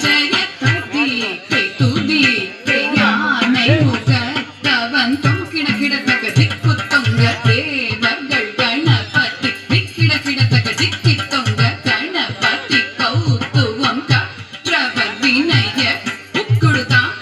ஜய ததி துதி யானை முகத்தவன் தொங்கிட கிடத்தக்க திக்கு தொங்க தேவர்கள் கணபதி திக்கிட கிடத்தக்க திக்கி தொங்க கணபதி கௌத்துவம் கற்றவர் வினய புக்குடுதான்